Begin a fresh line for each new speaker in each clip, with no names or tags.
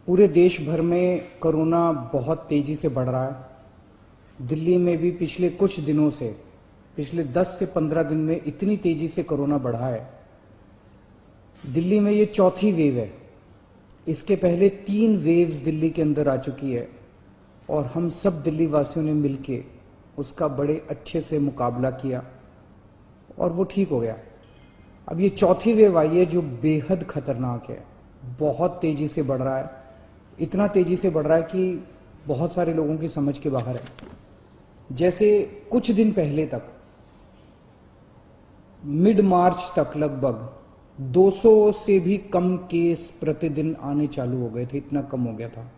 पूरे देश भर में कोरोना बहुत तेजी से बढ़ रहा है। दिल्ली में भी पिछले कुछ दिनों से, पिछले 10 से 15 दिन में इतनी तेजी से कोरोना बढ़ा है। दिल्ली में ये चौथी वेव है। इसके पहले 3 वेव्स दिल्ली के अंदर आ चुकी है और हम सब दिल्ली वासियों ने मिलके उसका बड़े अच्छे से मुकाबला किया और वो ठीक हो गया। अब ये चौथी वेव आई है जो बेहद खतरनाक है, बहुत तेजी से बढ़ रहा है। इतना तेजी से बढ़ रहा है कि बहुत सारे लोगों की समझ के बाहर है। जैसे कुछ दिन पहले तक, मिड मार्च तक लगभग 200 से भी कम केस प्रतिदिन आने चालू हो गए थे, इतना कम हो गया था।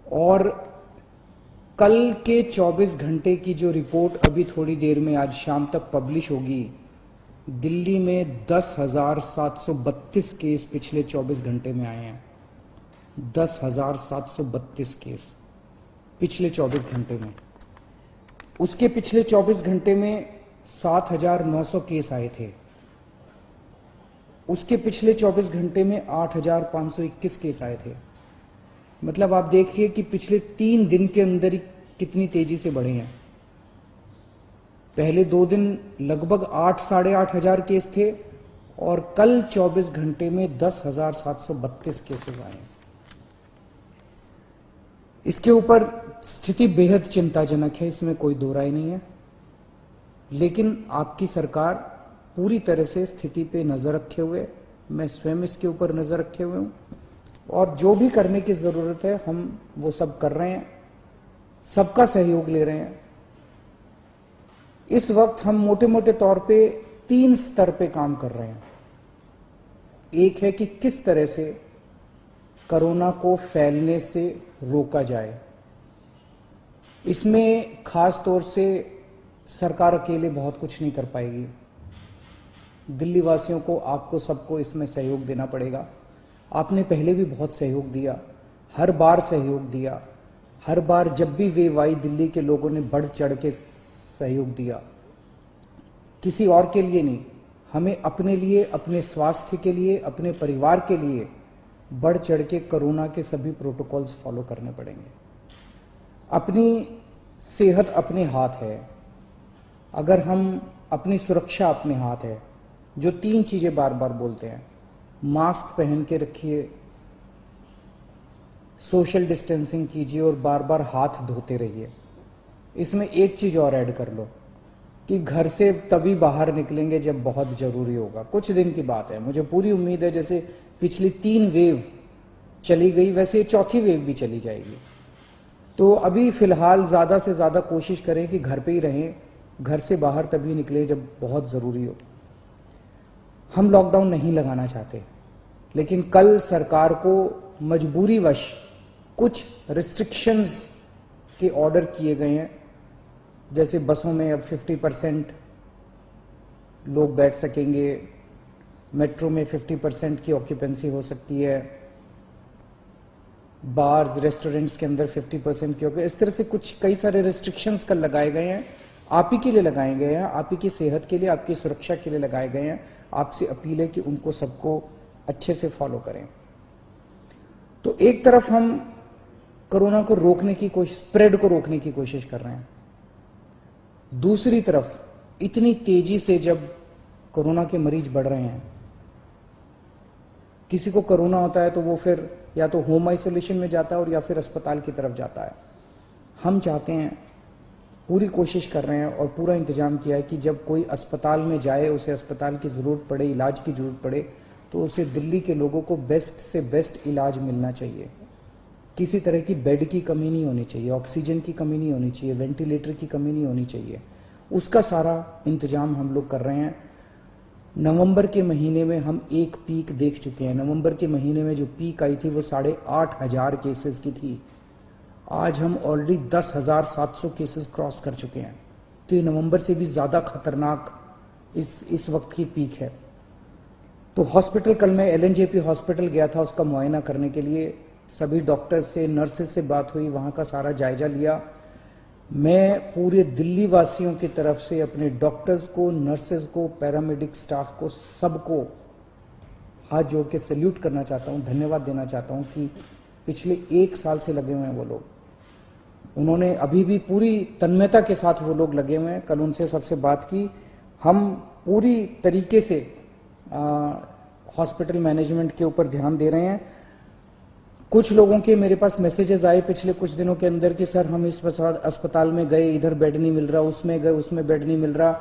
और कल के 24 घंटे की जो रिपोर्ट अभी थोड़ी देर में आज शाम तक पब्लिश होगी, दिल्ली में 10,732 केस पिछले 24 घंटे में आए हैं। 10,732 केस पिछले 24 घंटे में। उसके पिछले 24 घंटे में 7,900 केस आए थे। उसके पिछले 24 घंटे में 8,521 केस आए थे। मतलब आप देखिए कि पिछले 3 दिन के अंदर ही कितनी तेजी से बढ़े हैं। पहले 2 दिन लगभग 8 साढ़े 8 हजार केस थे और कल 24 घंटे में 10,732 केसेस आए हैं। इसके ऊपर स्थिति बेहद चिंताजनक है, इसमें कोई दो राय नहीं है। लेकिन आपकी सरकार पूरी तरह से स्थिति पे नजर रखे हुए, मैं स्वयं इसके ऊपर नजर रखे हुए हूं और जो भी करने की जरूरत है हम वो सब कर रहे हैं, सबका सहयोग ले रहे हैं। इस वक्त हम मोटे मोटे तौर पे 3 स्तर पे काम कर रहे हैं। एक है कि किस तरह से कोरोना को फैलने से रोका जाए। इसमें खास तौर से सरकार अकेले बहुत कुछ नहीं कर पाएगी। दिल्ली वासियों को, आपको सबको इसमें सहयोग देना पड़ेगा। आपने पहले भी बहुत सहयोग दिया, हर बार सहयोग दिया। हर बार जब भी वेव आई, दिल्ली के लोगों ने बढ़ चढ़ के सहयोग दिया, किसी और के लिए नहीं। हमें अपने लिए, अपने स्वास्थ्य के लिए, अपने परिवार के लिए बढ़ चढ़ के कोरोना के सभी प्रोटोकॉल्स फॉलो करने पड़ेंगे। अपनी सेहत अपने हाथ है। अगर हम, अपनी सुरक्षा अपने हाथ है। जो 3 चीजें बार बार बोलते हैं, मास्क पहन के रखिए, सोशल डिस्टेंसिंग कीजिए और बार बार हाथ धोते रहिए। इसमें एक चीज और ऐड कर लो कि घर से तभी बाहर निकलेंगे जब बहुत जरूरी होगा। कुछ दिन की बात है, मुझे पूरी उम्मीद है जैसे पिछली 3 वेव चली गई वैसे ये चौथी वेव भी चली जाएगी। तो अभी फिलहाल ज्यादा से ज्यादा कोशिश करें कि घर पे ही रहें, घर से बाहर तभी निकलें जब बहुत जरूरी हो। हम लॉकडाउन नहीं लगाना चाहते, लेकिन कल सरकार को मजबूरीवश कुछ रिस्ट्रिक्शंस के ऑर्डर किए गए हैं। जैसे बसों में अब 50% लोग बैठ सकेंगे, मेट्रो में 50% की ऑक्यूपेंसी हो सकती है, बार्स रेस्टोरेंट्स के अंदर 50% की ऑक्यूपेंसी। इस तरह से कुछ कई सारे रिस्ट्रिक्शंस कल लगाए गए हैं। आप ही के लिए लगाए गए हैं, आप ही की सेहत के लिए, आपकी सुरक्षा के लिए लगाए गए हैं। आपसे अपील है कि उनको सबको अच्छे से फॉलो करें। तो एक तरफ हम कोरोना को रोकने की कोशिश, स्प्रेड को रोकने की कोशिश कर रहे हैं। दूसरी तरफ इतनी तेजी से जब कोरोना के मरीज बढ़ रहे हैं, किसी को कोरोना होता है तो वो फिर या तो होम आइसोलेशन में जाता है और या फिर अस्पताल की तरफ जाता है। हम चाहते हैं, पूरी कोशिश कर रहे हैं और पूरा इंतजाम किया है कि जब कोई अस्पताल में जाए, उसे अस्पताल की ज़रूरत पड़े, इलाज की ज़रूरत पड़े, तो उसे दिल्ली के लोगों को बेस्ट से बेस्ट इलाज मिलना चाहिए। किसी तरह की बेड की कमी नहीं होनी चाहिए, ऑक्सीजन की कमी नहीं होनी चाहिए, वेंटिलेटर की कमी नहीं होनी चाहिए। उसका सारा इंतजाम हम लोग कर रहे हैं। नवंबर के महीने में हम एक पीक देख चुके हैं। नवंबर के महीने में जो पीक आई थी वो 8,500 केसेस की थी। आज हम ऑलरेडी 10,700 केसेस क्रॉस कर चुके हैं। तो ये नवंबर से भी ज़्यादा खतरनाक इस वक्त की पीक है। तो हॉस्पिटल, कल मैं LNJP हॉस्पिटल गया था उसका मुआयना करने के लिए। सभी डॉक्टर्स से, नर्सेस से बात हुई, वहाँ का सारा जायजा लिया। मैं पूरे दिल्ली वासियों की तरफ से अपने डॉक्टर्स को, नर्सेस को, पैरामेडिक स्टाफ को, सबको हाथ जोड़ के सैल्यूट करना चाहता हूँ, धन्यवाद देना चाहता हूँ कि पिछले 1 साल से लगे हुए हैं वो लोग। उन्होंने अभी भी पूरी तन्मयता के साथ वो लोग लगे हुए हैं। कल उनसे सबसे बात की, हम पूरी तरीके से हॉस्पिटल मैनेजमेंट के ऊपर ध्यान दे रहे हैं। कुछ लोगों के मेरे पास मैसेजेस आए पिछले कुछ दिनों के अंदर कि सर हम इस अस्पताल में गए, इधर बेड नहीं मिल रहा, उसमें गए, उसमें बेड नहीं मिल रहा।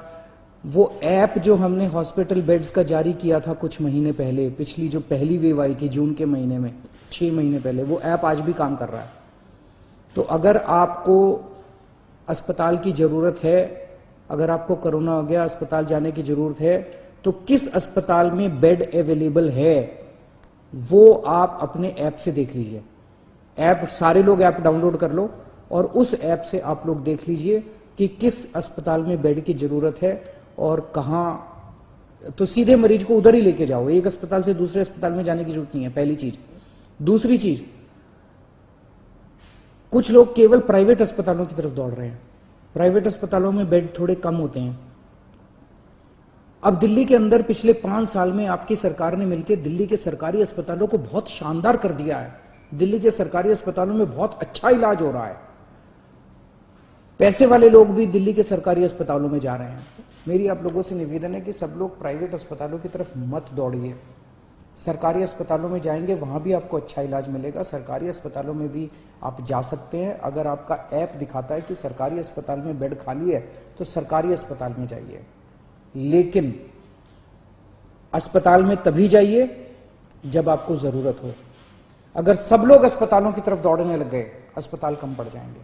वो ऐप जो हमने हॉस्पिटल बेड्स का जारी किया था कुछ महीने पहले, पिछली जो पहली वेव आई थी जून के महीने में, 6 महीने पहले, वो ऐप आज भी काम कर रहा है। तो अगर आपको अस्पताल की जरूरत है, अगर आपको कोरोना हो गया, अस्पताल जाने की जरूरत है, तो किस अस्पताल में बेड अवेलेबल है वो आप अपने ऐप से देख लीजिए। ऐप, सारे लोग ऐप डाउनलोड कर लो और उस ऐप से आप लोग देख लीजिए कि किस अस्पताल में बेड की जरूरत है और कहाँ। तो सीधे मरीज को उधर ही लेके जाओ, एक अस्पताल से दूसरे अस्पताल में जाने की जरूरत नहीं है, पहली चीज। दूसरी चीज, कुछ लोग केवल प्राइवेट अस्पतालों की तरफ दौड़ रहे हैं। प्राइवेट अस्पतालों में बेड थोड़े कम होते हैं। अब दिल्ली के अंदर पिछले 5 साल में आपकी सरकार ने मिलकर दिल्ली के सरकारी अस्पतालों को बहुत शानदार कर दिया है। दिल्ली के सरकारी अस्पतालों में बहुत अच्छा इलाज हो रहा है। पैसे वाले लोग भी दिल्ली के सरकारी अस्पतालों में जा रहे हैं। मेरी आप लोगों से निवेदन है कि सब लोग प्राइवेट अस्पतालों की तरफ मत दौड़िए। सरकारी अस्पतालों में जाएंगे, वहां भी आपको अच्छा इलाज मिलेगा। सरकारी अस्पतालों में भी आप जा सकते हैं। अगर आपका ऐप दिखाता है कि सरकारी अस्पताल में बेड खाली है तो सरकारी अस्पताल में जाइए, लेकिन अस्पताल में तभी जाइए जब आपको जरूरत हो। अगर सब लोग अस्पतालों की तरफ दौड़ने लग गए, अस्पताल कम पड़ जाएंगे।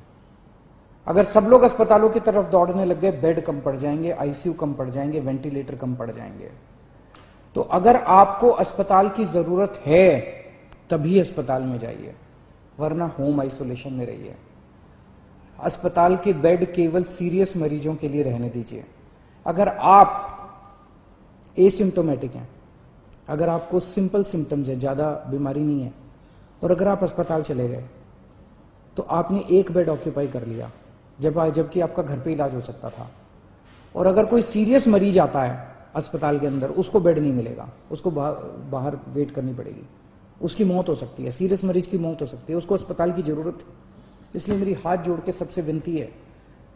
अगर सब लोग अस्पतालों की तरफ दौड़ने लग गए, बेड कम पड़ जाएंगे, आईसीयू कम पड़ जाएंगे, वेंटिलेटर कम पड़ जाएंगे। तो अगर आपको अस्पताल की जरूरत है तभी अस्पताल में जाइए, वरना होम आइसोलेशन में रहिए। अस्पताल के बेड केवल सीरियस मरीजों के लिए रहने दीजिए। अगर आप एसिम्टोमेटिक हैं, अगर आपको सिंपल सिम्टम्स है, ज्यादा बीमारी नहीं है, और अगर आप अस्पताल चले गए तो आपने एक बेड ऑक्यूपाई कर लिया, जबकि आपका घर पे इलाज हो सकता था। और अगर कोई सीरियस मरीज आता है अस्पताल के अंदर, उसको बेड नहीं मिलेगा, उसको बाहर वेट करनी पड़ेगी, उसकी मौत हो सकती है, सीरियस मरीज की मौत हो सकती है, उसको अस्पताल की जरूरत है। इसलिए मेरी हाथ जोड़ के सबसे विनती है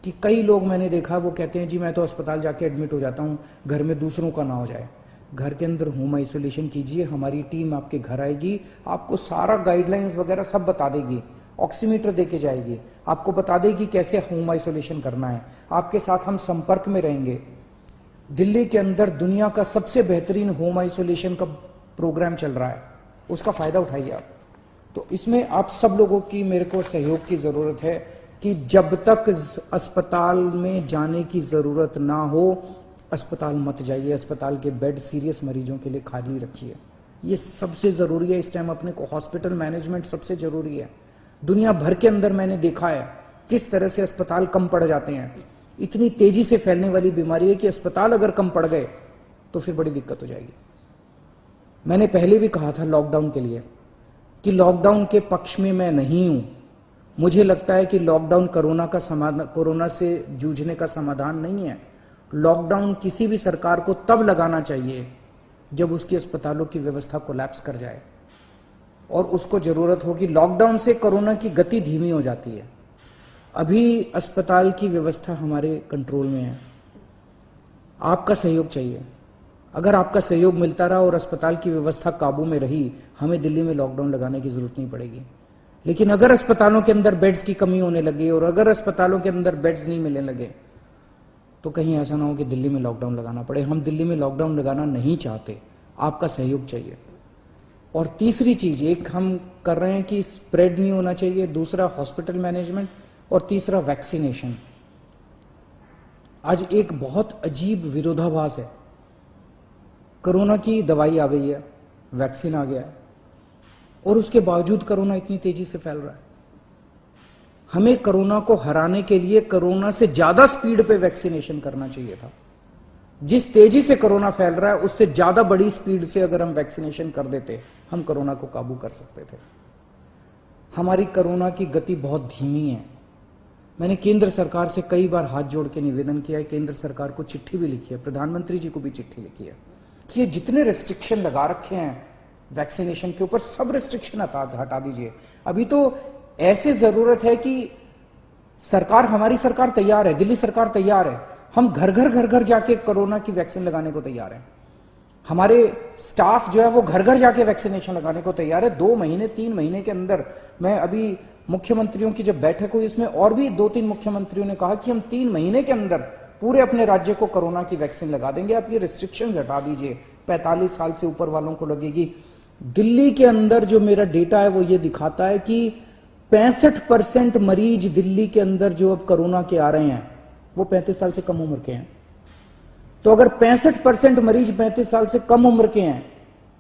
कि कई लोग मैंने देखा वो कहते हैं जी मैं तो अस्पताल जाके एडमिट हो जाता हूँ, घर में दूसरों का ना हो जाए। घर के अंदर होम आइसोलेशन कीजिए, हमारी टीम आपके घर आएगी, आपको सारा गाइडलाइंस वगैरह सब बता देगी, ऑक्सीमीटर देके जाएगी, आपको बता देगी कैसे होम आइसोलेशन करना है, आपके साथ हम संपर्क में रहेंगे। दिल्ली के अंदर दुनिया का सबसे बेहतरीन होम आइसोलेशन का प्रोग्राम चल रहा है, उसका फायदा उठाइए आप। तो इसमें आप सब लोगों की मेरे को सहयोग की जरूरत है कि जब तक अस्पताल में जाने की जरूरत ना हो, अस्पताल मत जाइए। अस्पताल के बेड सीरियस मरीजों के लिए खाली रखिए, ये सबसे जरूरी है इस टाइम। अपने को हॉस्पिटल मैनेजमेंट सबसे जरूरी है। दुनिया भर के अंदर मैंने देखा है किस तरह से अस्पताल कम पड़ जाते हैं। इतनी तेजी से फैलने वाली बीमारी है कि अस्पताल अगर कम पड़ गए तो फिर बड़ी दिक्कत हो जाएगी। मैंने पहले भी कहा था लॉकडाउन के लिए कि लॉकडाउन के पक्ष में मैं नहीं हूं। मुझे लगता है कि लॉकडाउन कोरोना से जूझने का समाधान नहीं है। लॉकडाउन किसी भी सरकार को तब लगाना चाहिए जब उसकी अस्पतालों की व्यवस्था कोलैप्स कर जाए और उसको जरूरत हो कि लॉकडाउन से कोरोना की गति धीमी हो जाती है। अभी अस्पताल की व्यवस्था हमारे कंट्रोल में है, आपका सहयोग चाहिए। अगर आपका सहयोग मिलता रहा और अस्पताल की व्यवस्था काबू में रही, हमें दिल्ली में लॉकडाउन लगाने की जरूरत नहीं पड़ेगी। लेकिन अगर अस्पतालों के अंदर बेड्स की कमी होने लगी और अगर अस्पतालों के अंदर बेड्स नहीं मिलने लगे तो कहीं ऐसा ना हो कि दिल्ली में लॉकडाउन लगाना पड़े। हम दिल्ली में लॉकडाउन लगाना नहीं चाहते, आपका सहयोग चाहिए। और तीसरी चीज, एक हम कर रहे हैं कि स्प्रेड नहीं होना चाहिए, दूसरा हॉस्पिटल मैनेजमेंट, और तीसरा वैक्सीनेशन। आज एक बहुत अजीब विरोधाभास है। कोरोना की दवाई आ गई है, वैक्सीन आ गया है, और उसके बावजूद कोरोना इतनी तेजी से फैल रहा है। हमें कोरोना को हराने के लिए कोरोना से ज्यादा स्पीड पे वैक्सीनेशन करना चाहिए था। जिस तेजी से कोरोना फैल रहा है उससे ज्यादा बड़ी स्पीड से अगर हम वैक्सीनेशन कर देते, हम कोरोना को काबू कर सकते थे। हमारी कोरोना की गति बहुत धीमी है। मैंने केंद्र सरकार से कई बार हाथ जोड़ के निवेदन किया है, केंद्र सरकार को चिट्ठी भी लिखी है, प्रधानमंत्री जी को भी चिट्ठी लिखी है कि ये जितने रेस्ट्रिक्शन लगा रखे हैं वैक्सीनेशन के ऊपर सब रिस्ट्रिक्शन हटा दीजिए। अभी तो ऐसे जरूरत है कि सरकार, हमारी सरकार तैयार है, दिल्ली सरकार तैयार है, हम घर घर जाके कोरोना की वैक्सीन लगाने को तैयार है। हमारे स्टाफ जो है वो घर घर जाके वैक्सीनेशन लगाने को तैयार है। 2 महीने 3 महीने के अंदर, मैं अभी मुख्यमंत्रियों की जब बैठक हुई उसमें और भी 2-3 मुख्यमंत्रियों ने कहा कि हम 3 महीने के अंदर पूरे अपने राज्य को कोरोना की वैक्सीन लगा देंगे। आप ये रिस्ट्रिक्शंस हटा दीजिए, 45 साल से ऊपर वालों को लगेगी। दिल्ली के अंदर जो मेरा डेटा है वो ये दिखाता है कि 65% मरीज दिल्ली के अंदर जो अब कोरोना के आ रहे हैं वो 35 साल से कम उम्र के हैं। तो अगर 65% मरीज 35 साल से कम उम्र के हैं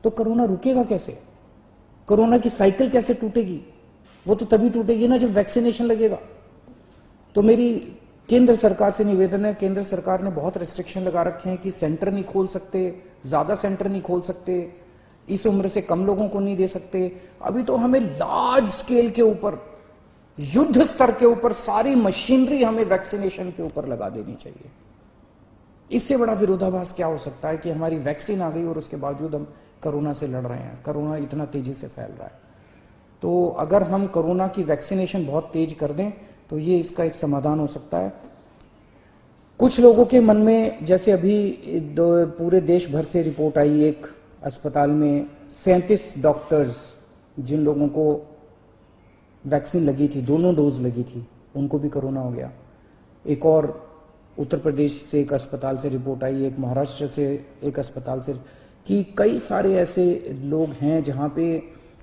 तो कोरोना रुकेगा कैसे? कोरोना की साइकिल कैसे टूटेगी? वो तो तभी टूटेगी ना जब वैक्सीनेशन लगेगा। तो मेरी केंद्र सरकार से निवेदन है, केंद्र सरकार ने बहुत रिस्ट्रिक्शन लगा रखे हैं कि सेंटर नहीं खोल सकते, ज्यादा सेंटर नहीं खोल सकते, इस उम्र से कम लोगों को नहीं दे सकते। अभी तो हमें लार्ज स्केल के ऊपर, युद्ध स्तर के ऊपर सारी मशीनरी हमें वैक्सीनेशन के ऊपर लगा देनी चाहिए। इससे बड़ा विरोधाभास क्या हो सकता है कि हमारी वैक्सीन आ गई और उसके बावजूद हम कोरोना से लड़ रहे हैं, कोरोना इतना तेजी से फैल रहा है। तो अगर हम कोरोना की वैक्सीनेशन बहुत तेज कर दें तो ये इसका एक समाधान हो सकता है। कुछ लोगों के मन में, जैसे अभी पूरे देश भर से रिपोर्ट आई, एक अस्पताल में 37 डॉक्टर्स जिन लोगों को वैक्सीन लगी थी, दोनों डोज लगी थी, उनको भी कोरोना हो गया। एक और उत्तर प्रदेश से एक अस्पताल से रिपोर्ट आई, एक महाराष्ट्र से एक अस्पताल से, कि कई सारे ऐसे लोग हैं जहां पे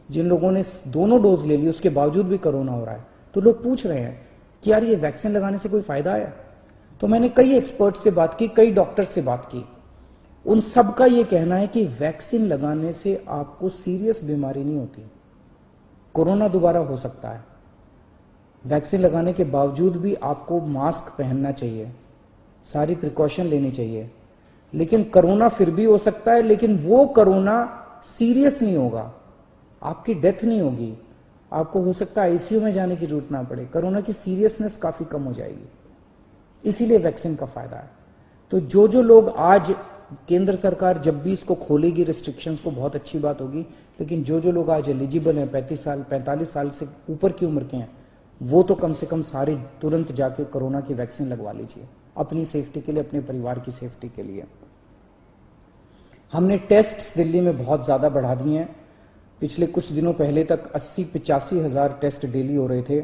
जिन लोगों ने दोनों डोज ले ली उसके बावजूद भी कोरोना हो रहा है। तो लोग पूछ रहे हैं कि यार ये वैक्सीन लगाने से कोई फायदा है? तो मैंने कई एक्सपर्ट से बात की, कई डॉक्टर से बात की, उन सबका ये कहना है कि वैक्सीन लगाने से आपको सीरियस बीमारी नहीं होती। कोरोना दोबारा हो सकता है, वैक्सीन लगाने के बावजूद भी आपको मास्क पहनना चाहिए, सारी प्रिकॉशन लेनी चाहिए, लेकिन कोरोना फिर भी हो सकता है, लेकिन वो कोरोना सीरियस नहीं होगा, आपकी डेथ नहीं होगी, आपको हो सकता है आईसीयू में जाने की जरूरत ना पड़े, कोरोना की सीरियसनेस काफी कम हो जाएगी। इसीलिए वैक्सीन का फायदा है। तो जो लोग आज, केंद्र सरकार जब भी इसको खोलेगी रिस्ट्रिक्शंस को, बहुत अच्छी बात होगी, लेकिन जो लोग आज एलिजिबल हैं, 45 साल से ऊपर की उम्र के हैं, वो तो कम से कम सारे तुरंत जाके कोरोना की वैक्सीन लगवा लीजिए, अपनी सेफ्टी के लिए, अपने परिवार की सेफ्टी के लिए। हमने टेस्ट्स दिल्ली में बहुत ज्यादा बढ़ा दिए हैं। पिछले कुछ दिनों पहले तक 80-85 हजार टेस्ट डेली हो रहे थे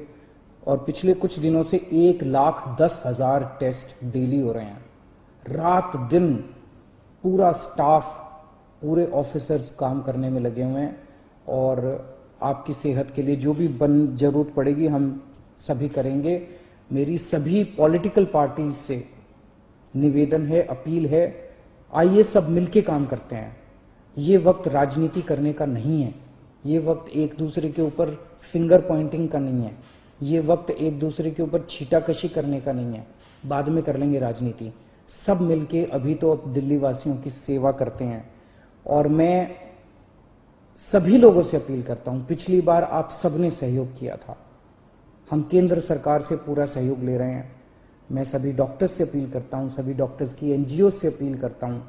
और पिछले कुछ दिनों से 1,10,000 टेस्ट डेली हो रहे हैं। रात दिन पूरा स्टाफ, पूरे ऑफिसर्स काम करने में लगे हुए हैं और आपकी सेहत के लिए जो भी जरूरत पड़ेगी हम सभी करेंगे। मेरी सभी पॉलिटिकल पार्टीज से निवेदन है, अपील है, आइए सब मिलके काम करते हैं। ये वक्त राजनीति करने का नहीं है, ये वक्त एक दूसरे के ऊपर फिंगर पॉइंटिंग का नहीं है, ये वक्त एक दूसरे के ऊपर छीटाकशी करने का नहीं है, बाद में कर लेंगे राजनीति। सब मिलके अभी तो अब दिल्ली वासियों की सेवा करते हैं। और मैं सभी लोगों से अपील करता हूं, पिछली बार आप सबने सहयोग किया था, हम केंद्र सरकार से पूरा सहयोग ले रहे हैं। मैं सभी डॉक्टर्स से अपील करता हूं, सभी डॉक्टर्स की एनजीओ से अपील करता हूं,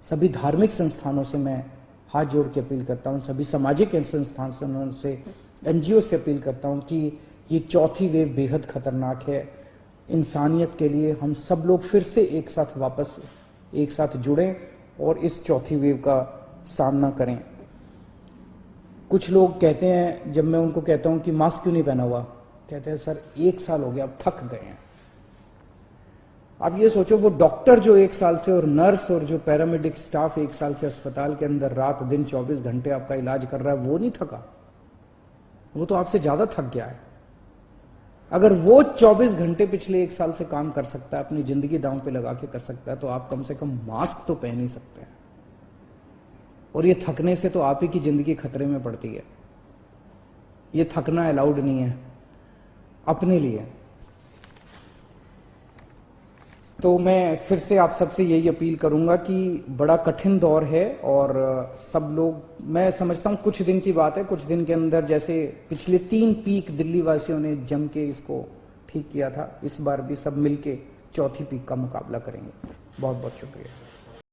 सभी धार्मिक संस्थानों से मैं हाथ जोड़ के अपील करता हूं, सभी सामाजिक संस्थानों से, एनजीओ से अपील करता हूं कि ये चौथी वेव बेहद खतरनाक है इंसानियत के लिए। हम सब लोग फिर से एक साथ वापस एक साथ जुड़ें और इस चौथी वेव का सामना करें। कुछ लोग कहते हैं, जब मैं उनको कहता हूं कि मास्क क्यों नहीं पहना हुआ, कहते हैं सर 1 साल हो गया, अब थक गए हैं। अब ये सोचो, वो डॉक्टर जो 1 साल से, और नर्स और जो पैरामेडिक स्टाफ 1 साल से अस्पताल के अंदर रात दिन 24 घंटे आपका इलाज कर रहा है, वो नहीं थका? वो तो आपसे ज्यादा थक गया है। अगर वो 24 घंटे पिछले 1 साल से काम कर सकता है, अपनी जिंदगी दांव पे लगा के कर सकता है, तो आप कम से कम मास्क तो पहन ही सकते हैं। और ये थकने से तो आप ही की जिंदगी खतरे में पड़ती है। ये थकना अलाउड नहीं है अपने लिए। तो मैं फिर से आप सबसे यही अपील करूंगा कि बड़ा कठिन दौर है और सब लोग, मैं समझता हूं कुछ दिन की बात है, कुछ दिन के अंदर जैसे पिछले 3 पीक दिल्ली वासियों ने जम के इसको ठीक किया था, इस बार भी सब मिलके चौथी पीक का मुकाबला करेंगे। बहुत बहुत शुक्रिया।